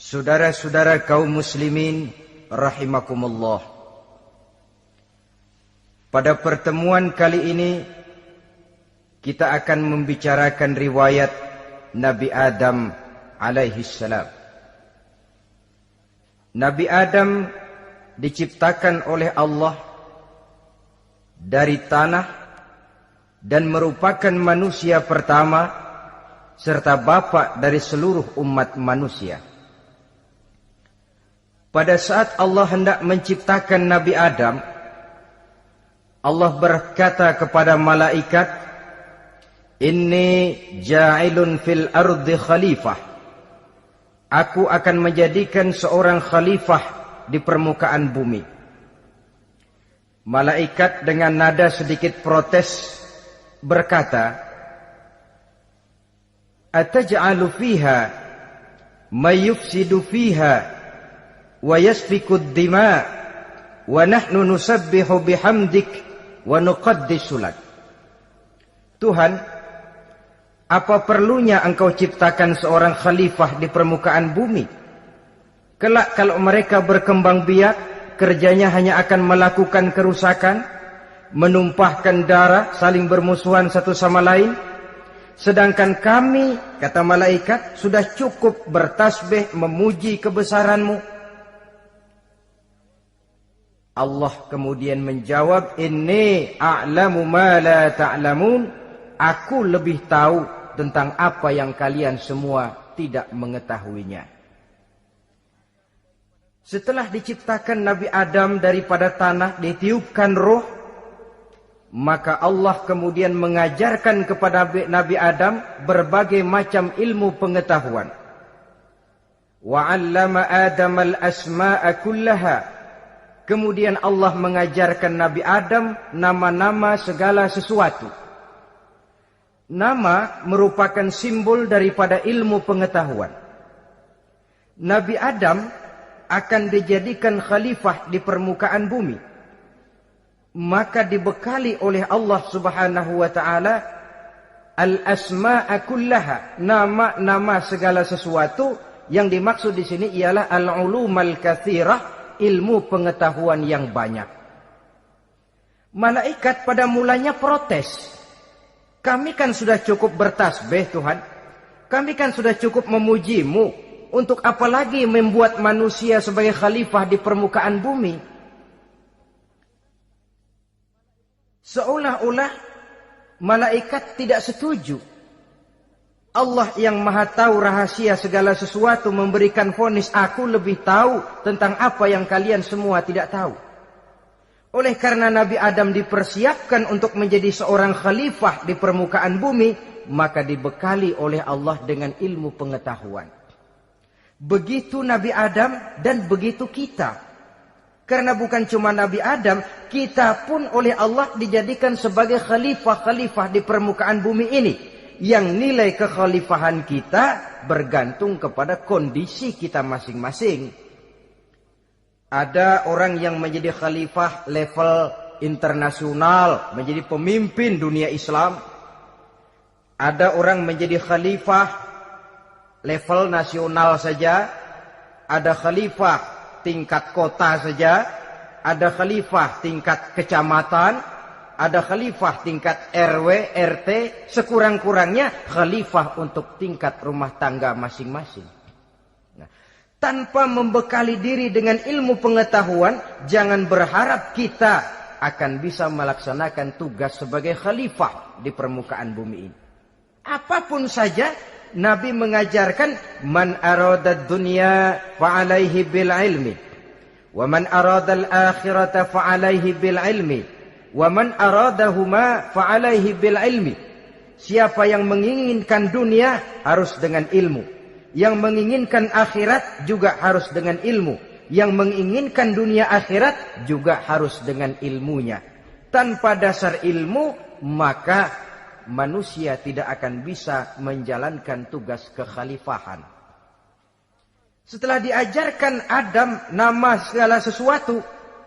Saudara-saudara kaum muslimin rahimakumullah. Pada pertemuan kali ini kita akan membicarakan riwayat Nabi Adam alaihi salam. Nabi Adam diciptakan oleh Allah dari tanah dan merupakan manusia pertama serta bapa dari seluruh umat manusia. Pada saat Allah hendak menciptakan Nabi Adam, Allah berkata kepada malaikat, "Inni ja'ilun fil ardi khalifah." Aku akan menjadikan seorang khalifah di permukaan bumi. Malaikat dengan nada sedikit protes berkata, "Ataj'alu fiha may yufsidu fiha wa yasfiku ad-dima wa nahnu nusabbihu bihamdik wa nuqaddisu lak." Tuhan, apa perlunya engkau ciptakan seorang khalifah di permukaan bumi? Kelak kalau mereka berkembang biak, kerjanya hanya akan melakukan kerusakan, menumpahkan darah, saling bermusuhan satu sama lain. Sedangkan kami, kata malaikat, sudah cukup bertasbih memuji kebesaranmu. Allah kemudian menjawab, "Inni a'lamu ma la ta'lamun." Aku lebih tahu tentang apa yang kalian semua tidak mengetahuinya. Setelah diciptakan Nabi Adam daripada tanah, ditiupkan roh, maka Allah kemudian mengajarkan kepada Nabi Adam berbagai macam ilmu pengetahuan. Wa 'allama Adam al-asma'a kullaha. Kemudian Allah mengajarkan Nabi Adam nama-nama segala sesuatu. Nama merupakan simbol daripada ilmu pengetahuan. Nabi Adam akan dijadikan khalifah di permukaan bumi. Maka dibekali oleh Allah Subhanahu wa taala al-asma'a kullaha, nama-nama segala sesuatu. Yang dimaksud di sini ialah al-ulumal katsirah, ilmu pengetahuan yang banyak. Malaikat pada mulanya protes. Kami kan sudah cukup bertasbih Tuhan. Kami kan sudah cukup memujimu. Untuk apa lagi membuat manusia sebagai khalifah di permukaan bumi? Seolah-olah malaikat tidak setuju. Allah yang maha tahu rahasia segala sesuatu memberikan vonis, aku lebih tahu tentang apa yang kalian semua tidak tahu. Oleh karena Nabi Adam dipersiapkan untuk menjadi seorang khalifah di permukaan bumi, maka dibekali oleh Allah dengan ilmu pengetahuan. Begitu Nabi Adam dan begitu kita. Karena bukan cuma Nabi Adam, kita pun oleh Allah dijadikan sebagai khalifah-khalifah di permukaan bumi ini. Yang nilai kekhalifahan kita bergantung kepada kondisi kita masing-masing. Ada orang yang menjadi khalifah level internasional, menjadi pemimpin dunia Islam. Ada orang menjadi khalifah level nasional saja. Ada khalifah tingkat kota saja. Ada khalifah tingkat kecamatan. Ada khalifah tingkat RW, RT. Sekurang-kurangnya khalifah untuk tingkat rumah tangga masing-masing. Tanpa membekali diri dengan ilmu pengetahuan, jangan berharap kita akan bisa melaksanakan tugas sebagai khalifah di permukaan bumi ini. Apapun saja, Nabi mengajarkan, man aradad dunya fa'alaihi bil ilmi, wa man aradal akhirata fa'alaihi bil ilmi, wa man aradahuma fa'alaihi bil ilmi. Siapa yang menginginkan dunia harus dengan ilmu. Yang menginginkan akhirat juga harus dengan ilmu. Yang menginginkan dunia akhirat juga harus dengan ilmunya. Tanpa dasar ilmu, maka manusia tidak akan bisa menjalankan tugas kekhalifahan. Setelah diajarkan Adam nama segala sesuatu,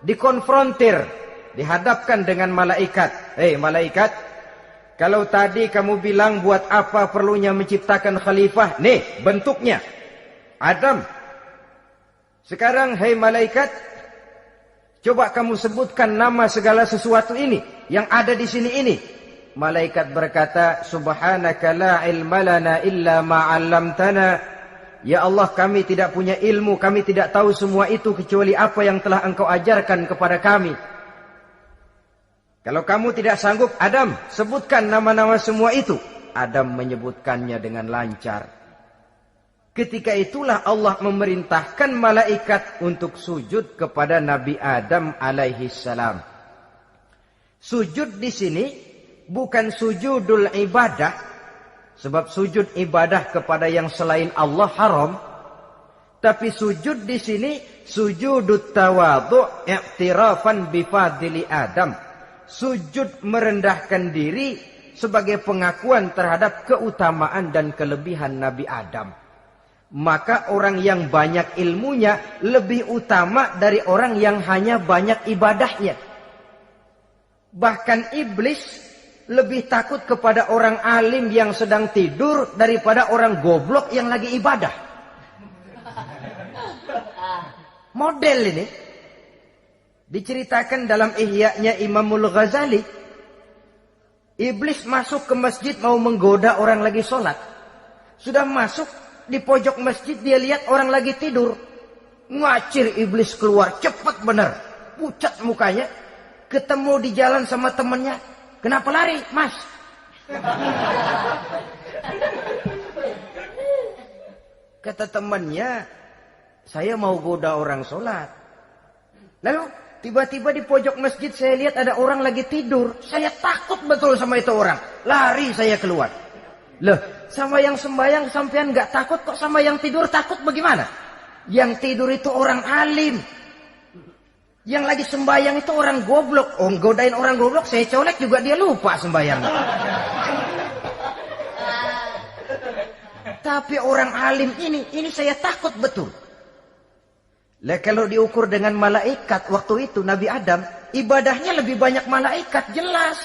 dikonfrontir, dihadapkan dengan malaikat. Malaikat, kalau tadi kamu bilang buat apa perlunya menciptakan khalifah? Nih bentuknya. Adam, Sekarang, hai malaikat, coba kamu sebutkan nama segala sesuatu ini yang ada di sini ini. Malaikat berkata, Subhanaka la ilma lana illa ma 'allamtana. Ya Allah, kami tidak punya ilmu, kami tidak tahu semua itu kecuali apa yang telah Engkau ajarkan kepada kami. Kalau kamu tidak sanggup, Adam, sebutkan nama-nama semua itu. Adam menyebutkannya dengan lancar. Ketika itulah Allah memerintahkan malaikat untuk sujud kepada Nabi Adam alaihi salam. Sujud di sini bukan sujudul ibadah, sebab sujud ibadah kepada yang selain Allah haram. Tapi sujud di sini sujudut tawadhu' i'tirafan bifadli Adam. Sujud merendahkan diri sebagai pengakuan terhadap keutamaan dan kelebihan Nabi Adam. Maka orang yang banyak ilmunya lebih utama dari orang yang hanya banyak ibadahnya. Bahkan iblis lebih takut kepada orang alim yang sedang tidur daripada orang goblok yang lagi ibadah. Model ini diceritakan dalam Ihya-nya Imamul Ghazali. Iblis masuk ke masjid mau menggoda orang lagi sholat. Sudah masuk di pojok masjid, dia lihat orang lagi tidur. Ngacir iblis keluar, cepat benar. Pucat mukanya. Ketemu di jalan sama temannya. Kenapa lari, Mas? Kata temannya, saya mau goda orang sholat. Lalu tiba-tiba di pojok masjid saya lihat ada orang lagi tidur. Saya takut betul sama itu orang. Lari saya keluar. Loh, sama yang sembahyang sampean nggak takut, kok sama yang tidur takut bagaimana? Yang tidur itu orang alim. Yang lagi sembahyang itu orang goblok. Oh, godain orang goblok, saya colek juga dia lupa sembahyang. Tapi orang alim ini saya takut betul. Lah kalau diukur dengan malaikat waktu itu Nabi Adam, ibadahnya lebih banyak malaikat, jelas.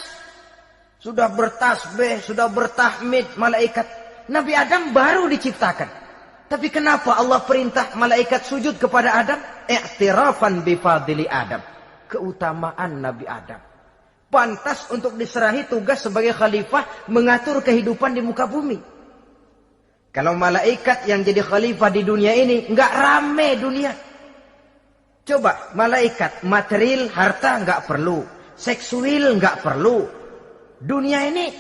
Sudah bertasbih, sudah bertahmid malaikat. Nabi Adam baru diciptakan. Tapi kenapa Allah perintah malaikat sujud kepada Adam? I'tirafan bifadli Adam. Keutamaan Nabi Adam. Pantas untuk diserahi tugas sebagai khalifah mengatur kehidupan di muka bumi. Kalau malaikat yang jadi khalifah di dunia ini, nggak rame dunia. Coba, malaikat, material, harta nggak perlu. Seksual nggak perlu. Dunia ini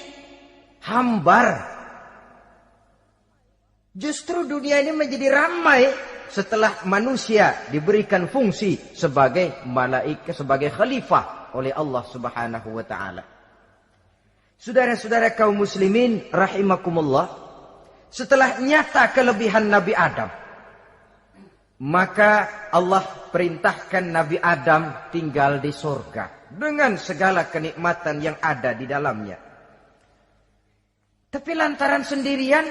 hambar. Justru dunia ini menjadi ramai setelah manusia diberikan fungsi sebagai malaikat, sebagai khalifah oleh Allah Subhanahu wa taala. Saudara-saudara kaum muslimin rahimakumullah, setelah nyata kelebihan Nabi Adam, maka Allah perintahkan Nabi Adam tinggal di surga dengan segala kenikmatan yang ada di dalamnya. Tapi lantaran sendirian,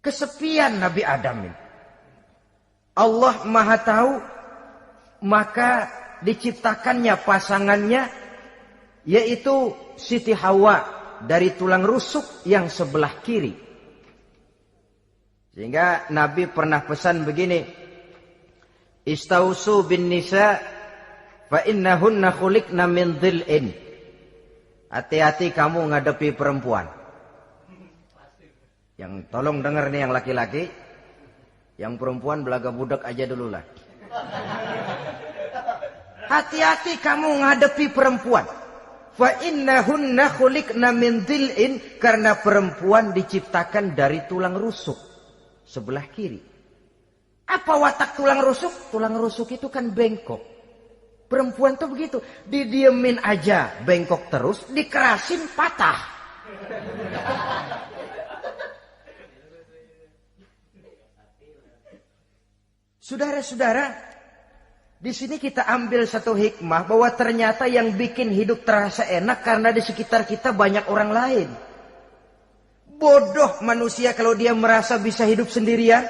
kesepian Nabi Adam ini. Allah Maha Tahu, maka diciptakannya pasangannya, yaitu Siti Hawa dari tulang rusuk yang sebelah kiri. Sehingga Nabi pernah pesan begini, Istausu bin nisa fa innahunna khuliqna min dhil'in. Hati-hati kamu ngadepi perempuan. Yang tolong dengar nih yang laki-laki, yang perempuan belaga budak aja dulu lah. Hati-hati kamu ngadepi perempuan. Fa innahunna khuliqna min dhil'in, karena perempuan diciptakan dari tulang rusuk sebelah kiri. Apa watak tulang rusuk? Tulang rusuk itu kan bengkok. Perempuan tuh begitu, didiemin aja bengkok terus, dikerasin patah. Saudara-saudara, di sini kita ambil satu hikmah bahwa ternyata yang bikin hidup terasa enak karena di sekitar kita banyak orang lain. Bodoh manusia kalau dia merasa bisa hidup sendirian.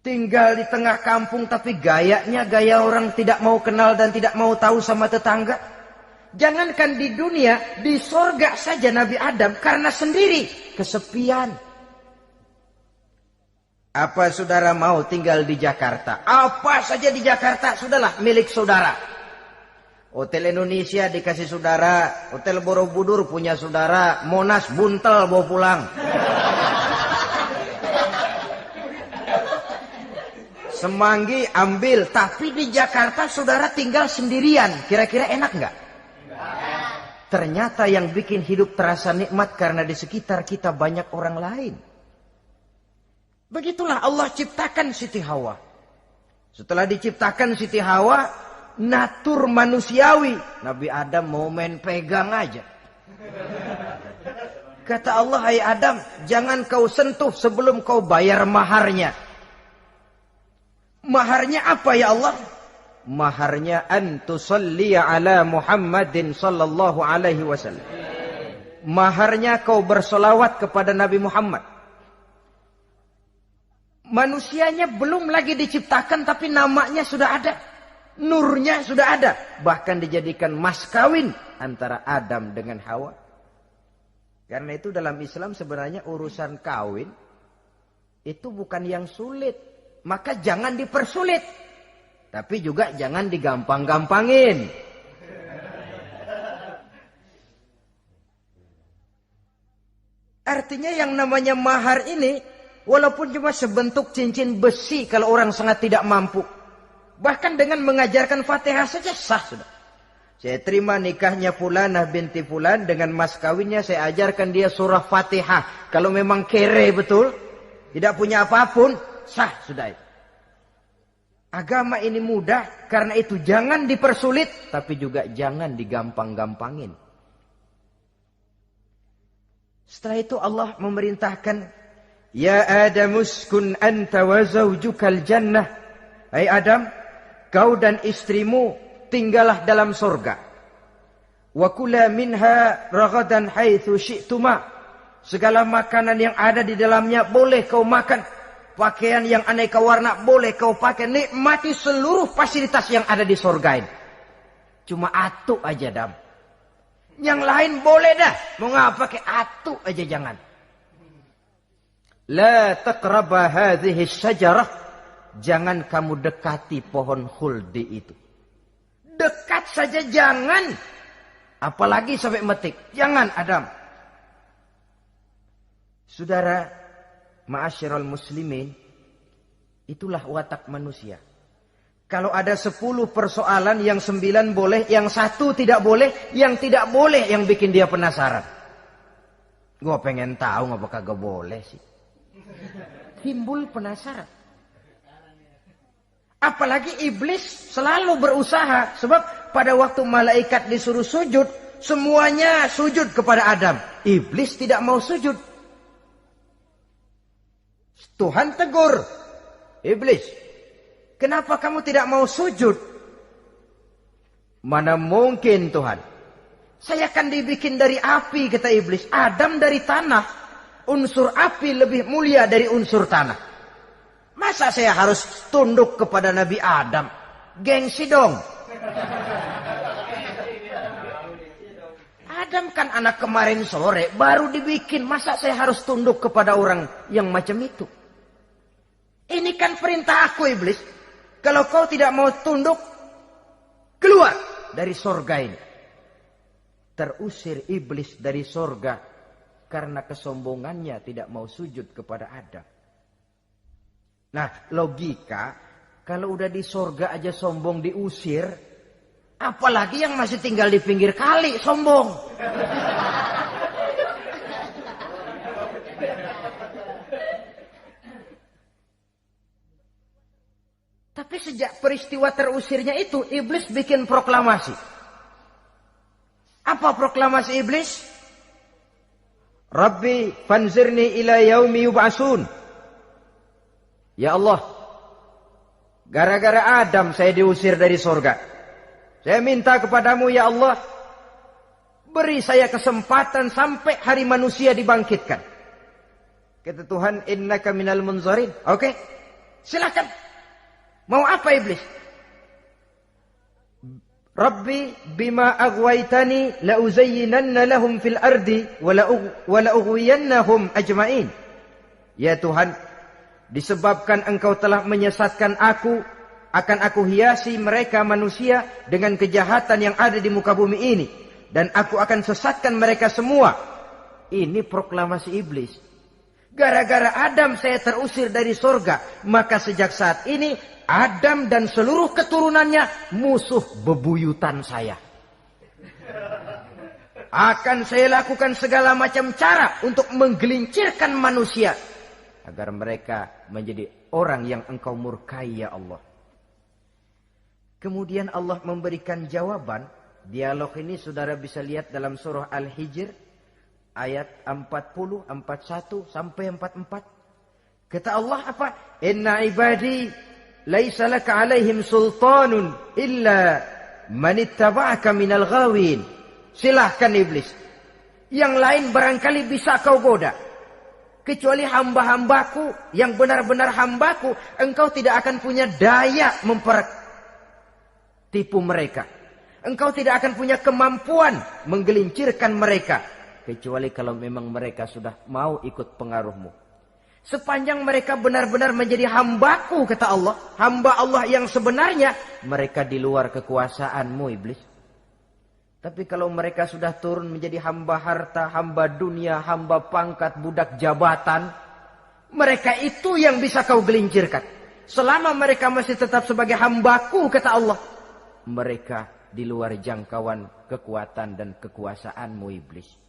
Tinggal di tengah kampung tapi gayanya gaya orang tidak mau kenal dan tidak mau tahu sama tetangga. Jangankan di dunia, di sorga saja Nabi Adam karena sendiri kesepian. Apa saudara mau tinggal di Jakarta? Apa saja di Jakarta, sudahlah milik saudara. Hotel Indonesia dikasih saudara, Hotel Borobudur punya saudara, Monas buntel bawa pulang. Semanggi ambil, tapi di Jakarta saudara tinggal sendirian. Kira-kira enak nggak? Ternyata yang bikin hidup terasa nikmat karena di sekitar kita banyak orang lain. Begitulah Allah ciptakan Siti Hawa. Setelah diciptakan Siti Hawa, natur manusiawi. Nabi Adam mau main pegang aja. Kata Allah, hai Adam, jangan kau sentuh sebelum kau bayar maharnya. Maharnya apa ya Allah? Maharnya antusalliya ala Muhammadin sallallahu alaihi wasallam. Maharnya kau bersolawat kepada Nabi Muhammad. Manusianya belum lagi diciptakan tapi namanya sudah ada. Nurnya sudah ada. Bahkan dijadikan mas kawin antara Adam dengan Hawa. Karena itu dalam Islam sebenarnya urusan kawin itu bukan yang sulit. Maka jangan dipersulit. Tapi juga jangan digampang-gampangin. Artinya yang namanya mahar ini, walaupun cuma sebentuk cincin besi kalau orang sangat tidak mampu. Bahkan dengan mengajarkan Fatihah saja sah sudah. Saya terima nikahnya Fulanah binti Fulan, dengan mas kawinnya saya ajarkan dia surah Fatihah. Kalau memang kere betul, tidak punya apapun, sah sudah itu. Agama ini mudah, karena itu jangan dipersulit, tapi juga jangan digampang-gampangin. Setelah itu Allah memerintahkan, Ya Adam uskun anta wa zawjukal jannah. Hai Adam, kau dan istrimu tinggallah dalam surga. Wa kula minha ragadan haitsu syi'tuma. Segala makanan yang ada di dalamnya boleh kau makan. Pakaian yang aneka warna boleh kau pakai. Nikmati seluruh fasilitas yang ada di surga ini. Cuma atu aja Adam. Yang lain boleh dah. Mau ngapa pakai atu aja jangan. La taqraba hadhihi syajarah. Jangan kamu dekati pohon khuldi itu. Dekat saja jangan. Apalagi sampai metik. Jangan Adam. Saudara, ma'asyiral muslimin, itulah watak manusia. Kalau ada 10 persoalan, yang 9 boleh, yang 1 tidak boleh, yang tidak boleh yang bikin dia penasaran. Gua pengen tahu ngapa kagak boleh sih. Timbul penasaran. Apalagi iblis selalu berusaha. Sebab pada waktu malaikat disuruh sujud, semuanya sujud kepada Adam. Iblis tidak mau sujud. Tuhan tegur. Iblis, kenapa kamu tidak mau sujud? Mana mungkin Tuhan. Saya akan dibikin dari api, kata iblis. Adam dari tanah. Unsur api lebih mulia dari unsur tanah. Masa saya harus tunduk kepada Nabi Adam? Gengsi dong. Adam kan anak kemarin sore, baru dibikin. Masa saya harus tunduk kepada orang yang macam itu? Ini kan perintah aku iblis. Kalau kau tidak mau tunduk, keluar dari surga ini. Terusir iblis dari surga karena kesombongannya tidak mau sujud kepada Adam. Nah, logika, kalau udah di surga aja sombong diusir, apalagi yang masih tinggal di pinggir kali sombong. Tapi sejak peristiwa terusirnya itu, iblis bikin proklamasi. Apa proklamasi iblis? Rabbi fanzirni ila yaumi yub'asun. Ya Allah, gara-gara Adam saya diusir dari surga. Saya minta kepadamu ya Allah, beri saya kesempatan sampai hari manusia dibangkitkan. Kata Tuhan, innaka minal munzarin. Oke, silakan. Mau apa iblis? Rabbi bima aghwaytani la uzayyinanna lahum fil ardi wa la ughwiyannahum ajma'in. Ya Tuhan, disebabkan engkau telah menyesatkan aku, akan aku hiasi mereka manusia dengan kejahatan yang ada di muka bumi ini. Dan aku akan sesatkan mereka semua. Ini proklamasi iblis. Gara-gara Adam saya terusir dari surga. Maka sejak saat ini Adam dan seluruh keturunannya musuh bebuyutan saya. Akan saya lakukan segala macam cara untuk menggelincirkan manusia. Agar mereka menjadi orang yang engkau murkai ya Allah. Kemudian Allah memberikan jawaban. Dialog ini saudara bisa lihat dalam surah Al-Hijr. Ayat 40, 41 sampai 44. Kata Allah apa? Inna ibadi laisa laka alaihim sultanun illa manittaba'aka minal ghawin. Silahkan iblis. Yang lain barangkali bisa kau goda. Kecuali hamba-hambaku yang benar-benar hambaku. Engkau tidak akan punya daya mempertipu mereka. Engkau tidak akan punya kemampuan menggelincirkan mereka. Kecuali kalau memang mereka sudah mau ikut pengaruhmu. Sepanjang mereka benar-benar menjadi hambaku kata Allah. Hamba Allah yang sebenarnya. Mereka di luar kekuasaanmu iblis. Tapi kalau mereka sudah turun menjadi hamba harta, hamba dunia, hamba pangkat, budak jabatan. Mereka itu yang bisa kau gelincirkan. Selama mereka masih tetap sebagai hambaku kata Allah. Mereka di luar jangkauan kekuatan dan kekuasaanmu iblis.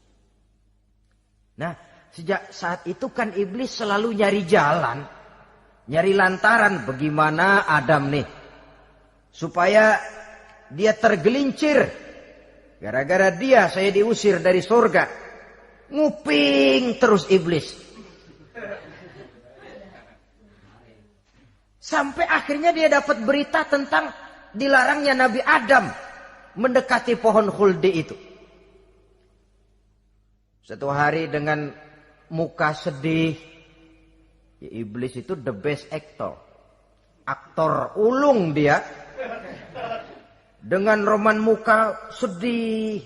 Nah, sejak saat itu kan iblis selalu nyari jalan. Nyari lantaran bagaimana Adam nih. Supaya dia tergelincir. Gara-gara dia saya diusir dari surga. Nguping terus iblis. Sampai akhirnya dia dapat berita tentang dilarangnya Nabi Adam mendekati pohon khuldi itu. Satu hari dengan muka sedih. Ya, iblis itu the best actor. Aktor ulung dia. Dengan roman muka sedih.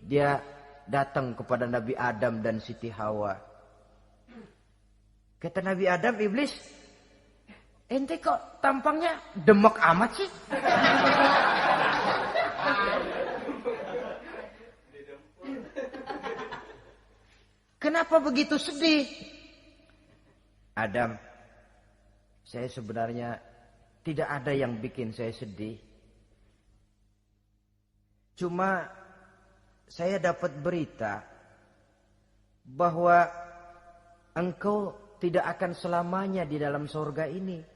Dia datang kepada Nabi Adam dan Siti Hawa. Kata Nabi Adam, iblis. Ente kok tampangnya demek amat sih? Kenapa begitu sedih? Adam, saya sebenarnya tidak ada yang bikin saya sedih. Cuma saya dapat berita bahwa engkau tidak akan selamanya di dalam surga ini.